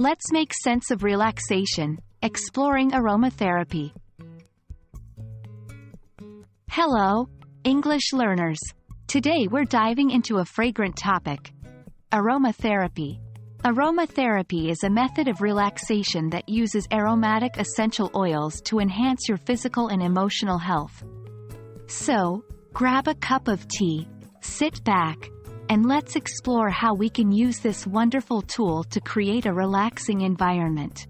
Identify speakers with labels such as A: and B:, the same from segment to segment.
A: Let's make sense of relaxation, exploring aromatherapy. Hello, English learners. Today we're diving into a fragrant topic: aromatherapy. Aromatherapy is a method of relaxation that uses aromatic essential oils to enhance your physical and emotional health. So, grab a cup of tea, sit back, and let's explore how we can use this wonderful tool to create a relaxing environment.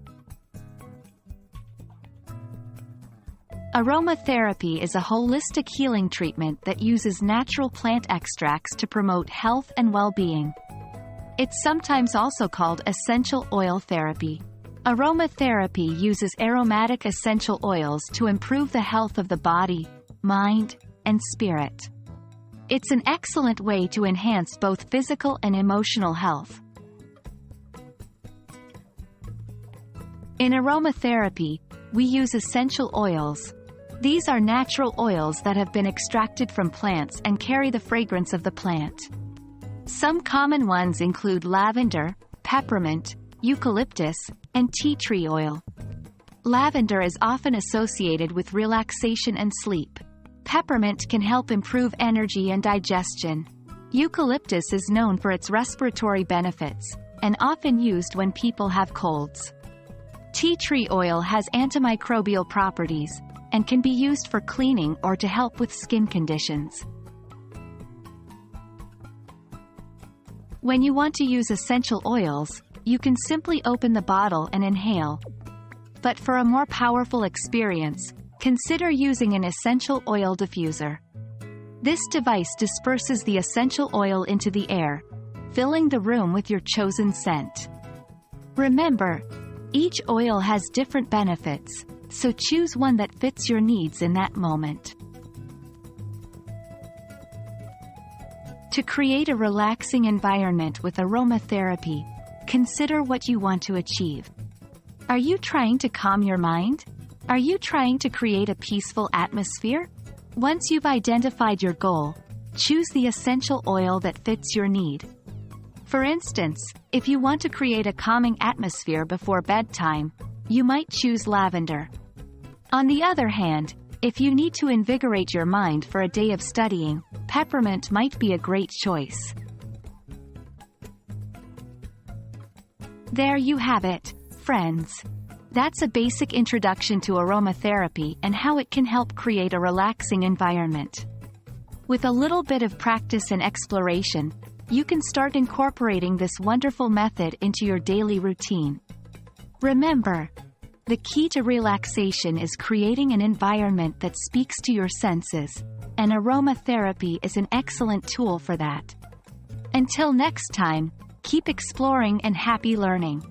A: Aromatherapy is a holistic healing treatment that uses natural plant extracts to promote health and well-being. It's sometimes also called essential oil therapy. Aromatherapy uses aromatic essential oils to improve the health of the body, mind, and spirit. It's an excellent way to enhance both physical and emotional health. In aromatherapy, we use essential oils. These are natural oils that have been extracted from plants and carry the fragrance of the plant. Some common ones include lavender, peppermint, eucalyptus, and tea tree oil. Lavender is often associated with relaxation and sleep. Peppermint can help improve energy and digestion. Eucalyptus is known for its respiratory benefits, and often used when people have colds. Tea tree oil has antimicrobial properties, and can be used for cleaning or to help with skin conditions. When you want to use essential oils, you can simply open the bottle and inhale. But for a more powerful experience, consider using an essential oil diffuser. This device disperses the essential oil into the air, filling the room with your chosen scent. Remember, each oil has different benefits, so choose one that fits your needs in that moment. To create a relaxing environment with aromatherapy, consider what you want to achieve. Are you trying to calm your mind? Are you trying to create a peaceful atmosphere? Once you've identified your goal, choose the essential oil that fits your need. For instance, if you want to create a calming atmosphere before bedtime, you might choose lavender. On the other hand, if you need to invigorate your mind for a day of studying, peppermint might be a great choice. There you have it, friends. That's a basic introduction to aromatherapy and how it can help create a relaxing environment. With a little bit of practice and exploration, you can start incorporating this wonderful method into your daily routine. Remember, the key to relaxation is creating an environment that speaks to your senses, and aromatherapy is an excellent tool for that. Until next time, keep exploring and happy learning.